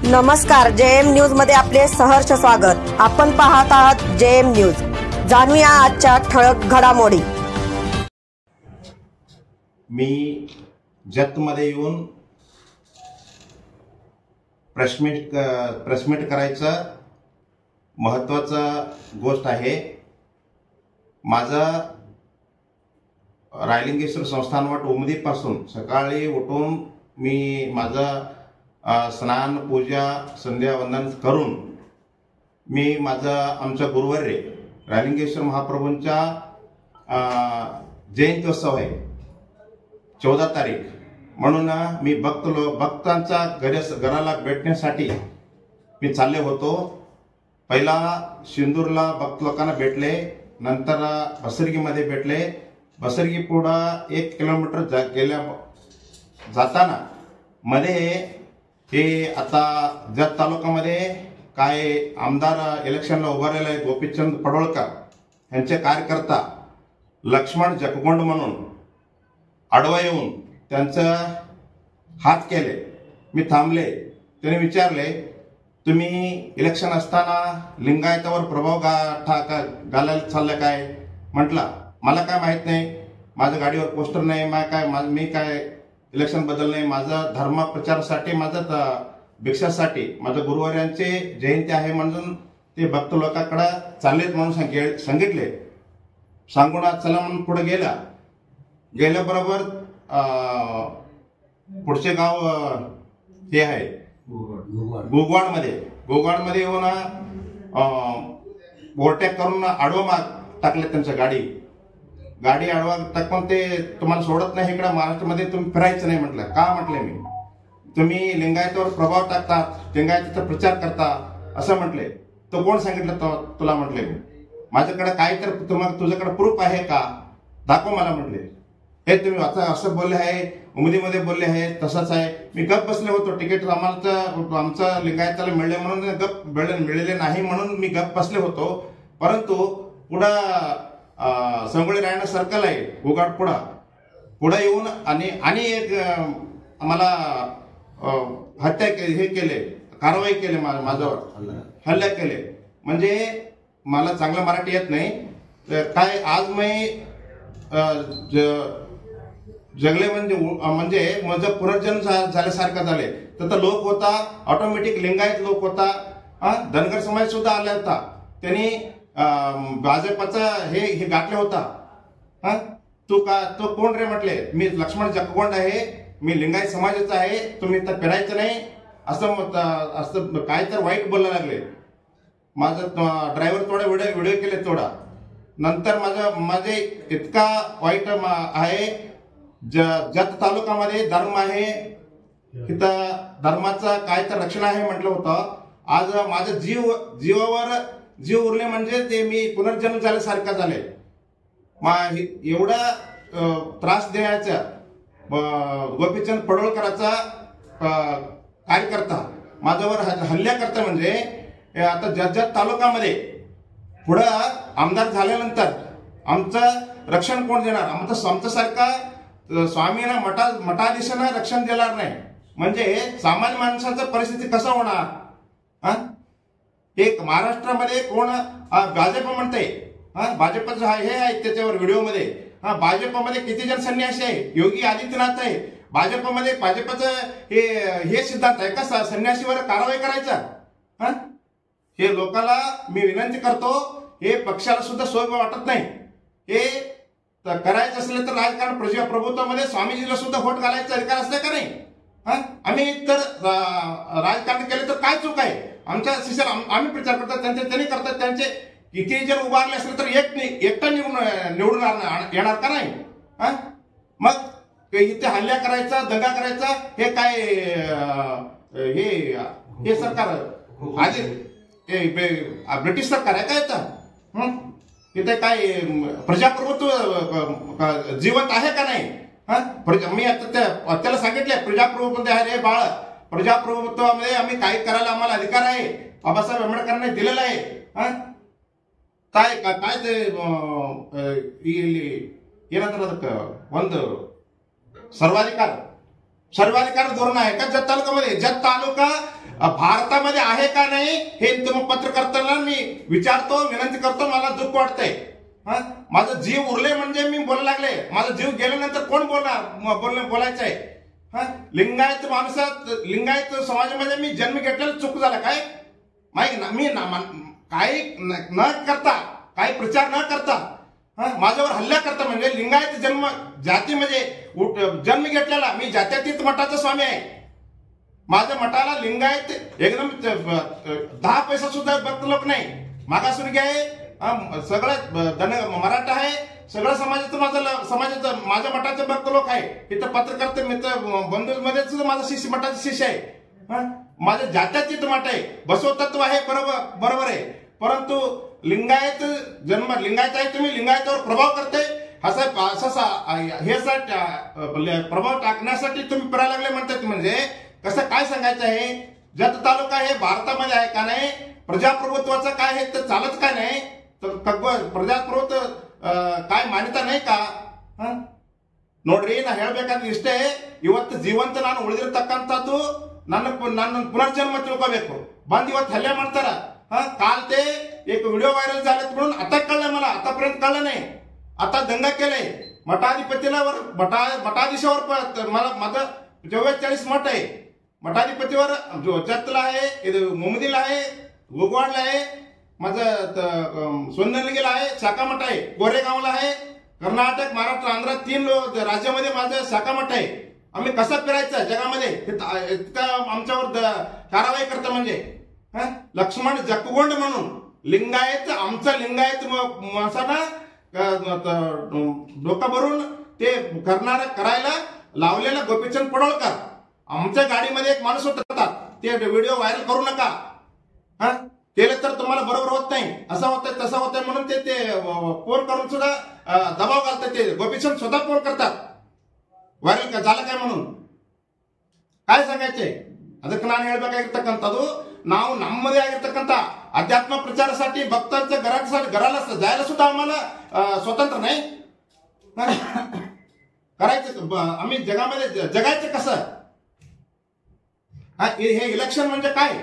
नमस्कार, JM news मध्ये आपले सहर्ष स्वागत। आपण पाहत आहात जेएम न्यूज। जाणूया आजच्या ठळक घडामोडी। मी जतमध्ये येऊन प्रेसमीट करायचं महत्त्वाचा गोष्ट आहे। माझा रायलिंगेश्वर संस्थानवट उमदीपासून सकाळी उठून मी माझा स्नान पूजा संध्या वंदन करून मी माझा आमचा गुरुवारी रायलिंगेश्वर महाप्रभूंचा जयंत्योत्सव आहे 14 तारीख, म्हणून मी भक्तांच्या घराला भेटण्यासाठी मी चालले होतो। पहिला सिंदूरला भक्त लोकांना भेटले, नंतर बसरगीमध्ये भेटले। बसरगी पुढे 1 किलोमीटर गेल्या जाताना मध्ये हे आता जत तालुक्यामध्ये काय आमदार इलेक्शनला उभारलेला आहे गोपीचंद पडोळकर यांचे कार्यकर्ता लक्ष्मण जगगोंड म्हणून आडवा येऊन त्यांचा हात केले। मी थांबले, त्याने विचारले तुम्ही इलेक्शन असताना लिंगायतावर प्रभाव घालायला चालले काय? म्हटलं मला काय माहित नाही, माझ्या गाडीवर पोस्टर नाही, मी काय इलेक्शन बदल नाही, माझा धर्म प्रचारासाठी माझा भिक्षासाठी माझ्या गुरुवाऱ्यांचे जयंती आहे म्हणून ते भक्त लोकांकडे चाललेत म्हणून सांगितले। सांगून चला म्हणून पुढे गेल्याबरोबर पुढचे गाव हे आहे गोगवाडमध्ये येऊन ओव्हरटेक करून आडवा टाकले त्यांच्या गाडी आडवा टाकून ते तुम्हाला सोडत नाही, इकडे महाराष्ट्रामध्ये तुम्ही फिरायचं नाही। म्हटलं का? म्हटले मी तुम्ही लिंगायतावर प्रभाव टाकतात, लिंगायताचा प्रचार करता असं म्हटले। तो कोण सांगितलं तुला? म्हटले मी माझ्याकडे काय तर तुझ्याकडे प्रूफ आहे का? दाखव मला। म्हटले हे तुम्ही असं बोलले आहे, उमदीमध्ये बोलले आहे, तसंच आहे। मी गप बसले होतो, तिकीट आमचा लिंगायताला मिळले म्हणून गप मिळाले नाही म्हणून मी गप बसले होतो। परंतु पुढं संगोळी रायणा सर्कल आहे गोगाड पुढे येऊन आणि एक आम्हाला हत्या हे केले, कारवाई केली, माझ्यावर हल्ला केले। म्हणजे मला चांगलं मराठी येत नाही काय। आज मी जगले म्हणजे माझं पुनर्जन्म झाल्यासारखं झाले। तर लोक होता ऑटोमॅटिक लिंगायत लोक होता, धनगर समाज सुद्धा आला होता, त्यांनी भाजपचा हे गाठले होता। तो कोण रे? म्हटले मी लक्ष्मण जगगोंड आहे, मी लिंगायत समाजाचा आहे, तुम्ही तर फिरायचं नाही असं काय तर वाईट बोलायला लागले। माझा ड्रायव्हर थोडा व्हिडिओ केले थोडा, नंतर माझे इतका वाईट आहे। जत तालुक्यामध्ये धर्म आहे, तिथं धर्माचं काय तर रक्षण आहे म्हटलं होतं। आज माझ्या जीव उरले म्हणजे ते मी पुनर्जन्म झाल्यासारखं झाले। एवढा त्रास द्यायचा गोपीचंद पडोळकराचा कार्यकर्ता माझ्यावर हल्ला करता म्हणजे आता जत तालुक्यामध्ये पुढं आमदार झाल्यानंतर आमचं रक्षण कोण देणार? आमच्यासारखा स्वामींना मठाधीशांना रक्षण देणार नाही म्हणजे सामान्य माणसाचं परिस्थिती कसं होणार? एक महाराष्ट्रामध्ये कोण भाजप म्हणते, भाजपचं हे आहे त्याच्यावर व्हिडिओमध्ये, भाजपमध्ये किती जण संन्यासी आहे? योगी आदित्यनाथ आहे भाजपचं हे सिद्धांत आहे का संन्यासीवर कारवाई करायचा? हे लोकांना मी विनंती करतो, हे पक्षाला सुद्धा सोय वाटत नाही। हे करायचं असलं तर राजकारण प्रभुत्वामध्ये स्वामीजीला सुद्धा व्होट घालायचा अधिकार असते का नाही? आम्ही तर राजकारण केले तर काय चूक आहे? आमच्या शिष्याला आम्ही प्रचार करतात, त्यांनी करतात, त्यांचे किती जर उभारले असले तर एकटा निवडून येणार का नाही? मग इथे हल्ला करायचा, दंगा करायचा, हे काय हे सरकार आधी ब्रिटिश सरकार आहे काय? तर इथे काय प्रजाप्रभुत्व जिवंत आहे का नाही? मी आता त्याला सांगितले प्रजाप्रभुत्व आहे रे बाळ, प्रजाप्रभुत्वामध्ये आम्ही काही करायला आम्हाला अधिकार आहे, बाबासाहेब आंबेडकरांनी दिलेला आहे। काय ते ಏನಂತಾರೆ ಅದಕ್ಕೆ ಒಂದು ಸರ್ವಾಧಿಕಾರ सर्वाधिकार धोरण आहे का जत तालुक्यामध्ये? जत तालुका भारतामध्ये आहे का नाही हे तुम्ही पत्रकर्त्यांना मी विचारतो, विनंती करतो. मला दुःख वाटतंय. माझं जीव उरले म्हणजे मी बोलायला लागले. माझा जीव गेल्यानंतर कोण बोलायचं आहे? लिंगायत माणसात, लिंगायत समाजामध्ये मी जन्म घेतलेला चूक झाला काय? मी काही न करता, काही प्रचार न करता माझ्यावर हल्ला करता म्हणजे लिंगायत जन्म जाती म्हणजे जन्म घेतलेला मी जात्यातीत मठाचा स्वामी आहे. माझ्या मठाला लिंगायत एकदम 10 पैसा सुद्धा भक्त लोक नाही. मागासवर्गीय आहे, सगळं मराठा आहे, सगळ्या समाजाचं माझ्या मठाचे भक्त लोक आहे. इथं पत्रकर्ते मित्र बंधू मध्ये सुद्धा माझा शिष्य मठाचा शिष्य आहे. माझ्या जात्यातीत मठ आहे, बसव तत्व आहे, बरोबर आहे. परंतु लिंगायत जन्म लिंगायत आहे, तुम्ही लिंगायतावर प्रभाव करते हे प्रभाव टाकण्यासाठी तुम्ही फिरायला लागले म्हणतात. म्हणजे कसं काय सांगायचं आहे? जत तालुका हे भारतामध्ये आहे का नाही? प्रजाप्रभुत्वाचं काय आहे तर चालत काय नाही? तर ಪ್ರಜಾಪ್ರಭುತ್ವ काय ಮಾನ್ಯತಾ नाही का? ನೋಡ್ರಿ, ನಾ ಹೇಳ್ಬೇಕಾದ ಇಷ್ಟೇ. ಇವತ್ತು ಜೀವಂತ ನಾನು ಉಳಿದಿರ್ತಕ್ಕಂಥದ್ದು ನನ್ನ पुनर्जन्म ತಿಳ್ಕೋಬೇಕು. ಬಂದ್ ಇವತ್ತು हल्ला ಮಾಡ್ತಾರ. काल ते एक व्हिडिओ व्हायरल झालेत म्हणून आता कळलं मला, आतापर्यंत कळलं नाही. आता दंगा केलाय मठाधीशावर. मला माझं 44 मठ आहे. मठाधिपतीवर जतला आहे, मोमदीला आहे, गोगवाडला आहे, माझं सोंदनगीला आहे, शाखा मठ आहे, गोरेगावला आहे, कर्नाटक, महाराष्ट्र, आंध्र 3 राज्यामध्ये माझं शाखा मठ आहे. आम्ही कसं फिरायचं जगामध्ये इतका आमच्यावर कारवाई करतं म्हणजे लक्ष्मण जगगोंड म्हणून लिंगायत, आमचा लिंगायत माणसांना डोका भरून ते करायला लावलेला गोपीचंद पडोळकर. आमच्या गाडीमध्ये एक माणूस होता, ते व्हिडिओ व्हायरल करू नका, केलं तर तुम्हाला बरोबर होत नाही, असं होतंय तसं होतंय म्हणून ते फोन करून सुद्धा दबाव घालतात. ते गोपीचंद स्वतः फोन करतात व्हायरल झालं काय म्हणून. काय सांगायचंय? ಅದಕ್ಕೆ ನಾನು ಹೇಳಬೇಕಾಗಿರ್ತಕ್ಕಂಥದ್ದು, ನಾವು ನಮ್ಮದೇ ಆಗಿರ್ತಕ್ಕಂಥ अध्यात्म प्रचारासाठी भक्तांच्या घराला जायला सुद्धा आम्हाला स्वतंत्र नाही. करायचं आम्ही जगामध्ये जगायचं कसं? हे इलेक्शन म्हणजे काय?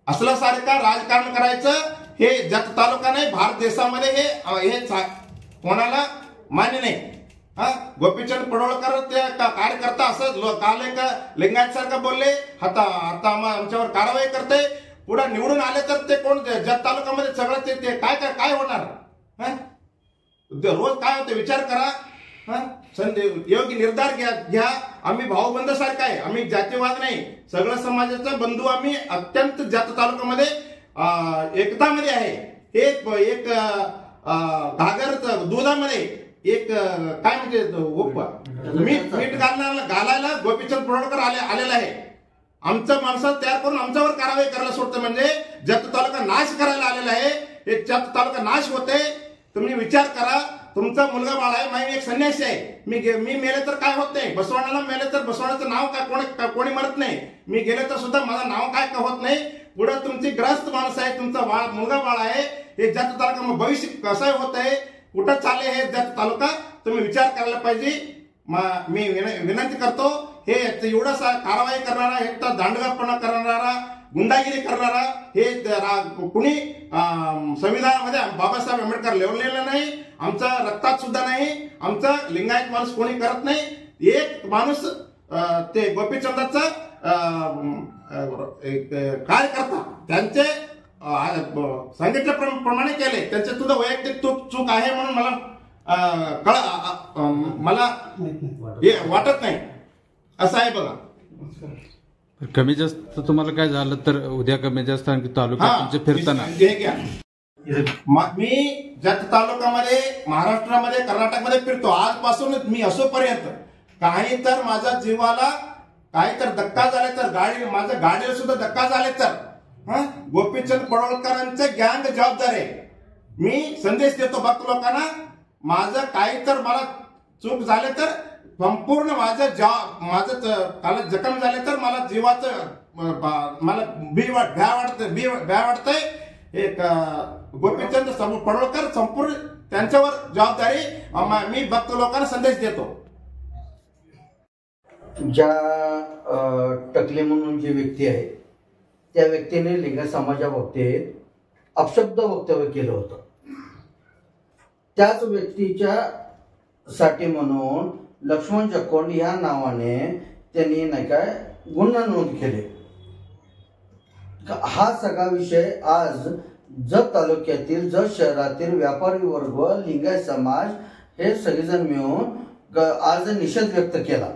असल्यासारखं राजकारण करायचं हे जत तालुका नाही, भारत देशामध्ये हे कोणाला मान्य नाही. गोपीचंद पडोळकर ते कार्यकर्ता असं काल एक लिंगायत सारखं बोलले, आता आमच्यावर कारवाई करते. पुढे निवडून आले तर ते कोण जत तालुक्यामध्ये सगळं ते काय होणार? रोज काय होते विचार करा. योग्य निर्धार घ्या. आम्ही भाऊबंद सारखं आहे, आम्ही जातीवाद नाही, सगळं समाजाचा बंधू आम्ही. अत्यंत जत तालुक्यामध्ये एकतामध्ये आहे. एक घागर दुधामध्ये एक काय म्हणजे मीठ घालायला गोपीचंद पडोळकर आलेला आहे. आमचं माणसं तयार करून आमच्यावर कारवाई करायला सोडतं म्हणजे जत तालुका नाश करायला आलेला आहे. हे जत तालुका नाश होते. तुम्ही विचार करा, तुमचा मुलगा बाळ आहे, मी एक संन्यासी आहे, मी मेले तर काय होत नाही, बसवाण्याला मेले तर बसवाण्याचं नाव काय कोणी मरत नाही, मी गेले तर सुद्धा माझं नाव काय होत नाही. पुढे तुमची ग्रस्त माणसं आहे, तुमचा मुलगा बाळ आहे, हे जत तालुका मग भविष्य कसं होत आहे, कुठं चालले हे जत तालुका, तुम्ही विचार करायला पाहिजे. मी विनंती करतो, हे एवढं कारवाई करणारा, हे दांडगापणा करणारा, गुंडागिरी करणारा हे कुणी संविधानामध्ये बाबासाहेब आंबेडकर लिहिलेलं नाही, आमच्या रक्तात सुद्धा नाही, आमचा लिंगायत माणूस कोणी करत नाही. एक माणूस ते गोपीचंदाचा कार्यकर्ता त्यांचे सांगितल्याप्रमाणे केले, त्यांचे सुद्धा वैयक्तिक चूक आहे म्हणून मला वाटत नाही. असं आहे बघा. कमी जास्त तुम्हाला काय झालं तर उद्या कमी जास्त तालुक्यात फिरताना मी जत तालुक्यामध्ये, महाराष्ट्रामध्ये, कर्नाटकमध्ये फिरतो आजपासून. मी असोपर्यंत काही तर माझ्या जीवाला काही तर धक्का झाले तर माझ्या गाडीला सुद्धा धक्का झाले तर गोपीचंद पडोळकरांचे गँग जबाबदार आहे. मी संदेश देतो भक्त लोकांना, माझं काही तर मला चूक झाले तर संपूर्ण माझं काल जखम झाले तर मला जीवाचं मला भ्या वाटतंय. एक गोपीचंद पडोळकर संपूर्ण त्यांच्यावर जबाबदारी. मी भक्त लोकांना संदेश देतो. ज्या टकले म्हणून जी व्यक्ती आहे त्या व्यक्तीने लिंगायत समाजाबाबतीत अपशब्द वक्तव्य केलं होतं. त्याच व्यक्तीच्या साठी म्हणून लक्ष्मण जक्कोंड या नावाने त्यांनी नाही काय गुन्हा नोंद केले. हा सगळा विषय आज जत तालुक्यातील जत शहरातील व्यापारी वर्ग लिंगायत समाज हे सगळेजण मिळून आज निषेध व्यक्त केला.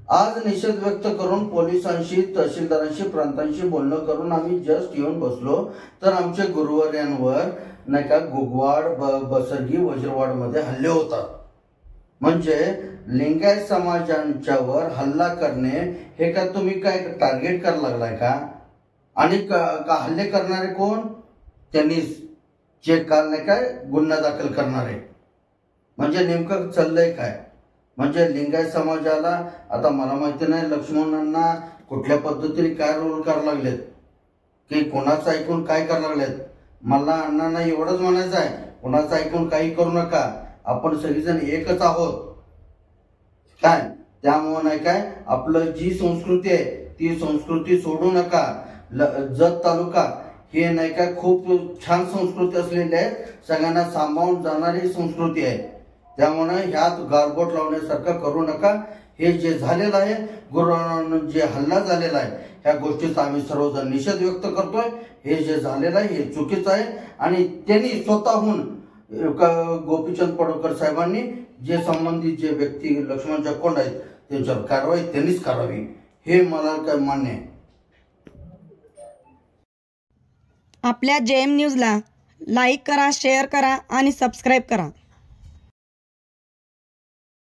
आज निषेध व्यक्त करून पोलिसांशी तहसीलदारांशी प्रांतांशी बोलणं करून आम्ही जस्ट येऊन बसलो तर आमच्या गुरुवर्यांवर नाही का गोगवाड बसरगी वज्रवाड मध्ये हल्ले होतात. म्हणजे लिंगायत समाजांच्यावर हल्ला करणे हे का तुम्ही काय टार्गेट करायला लागलाय का? आणि का हल्ले करणारे कोण? त्यांनीच जे काल नाही काय गुन्हा दाखल करणारे. म्हणजे नेमकं चाललंय काय? म्हणजे लिंगायत समाजाला आता मला माहिती नाही लक्ष्मणांना कुठल्या पद्धतीने काय रोल करायला लागलेत की कोणाचं ऐकून काय करायला लागलेत. मला अण्णांना एवढंच म्हणायचं आहे, कोणाचं ऐकून काही करू नका, आपण सगळेजण एकच आहोत काय. त्यामुळे नाही काय आपलं जी संस्कृती आहे ती संस्कृती सोडू नका. जत तालुका हे नाही काय खूप छान संस्कृती असलेली आहे, सगळ्यांना सांभाळून जाणारी संस्कृती आहे. त्यामुळे ह्यात गारबोट लावण्यासारखं करू नका. हे जे झालेलं आहे गुरुवारांना जे हल्ला झालेला आहे ह्या गोष्टीचा आम्ही सर्वजण निषेध व्यक्त करतोय. हे जे झालेलं आहे हे चुकीचं आहे आणि त्यांनी स्वतःहून गोपीचंद पडळकर साहेबांनी जे संबंधित जे व्यक्ती लक्ष्मण जक्कोंड आहेत त्यांच्यावर कारवाई त्यांनीच करावी हे मला काय मान्य आहे. आपल्या JM न्यूजला लाईक करा, शेअर करा आणि सबस्क्राईब करा.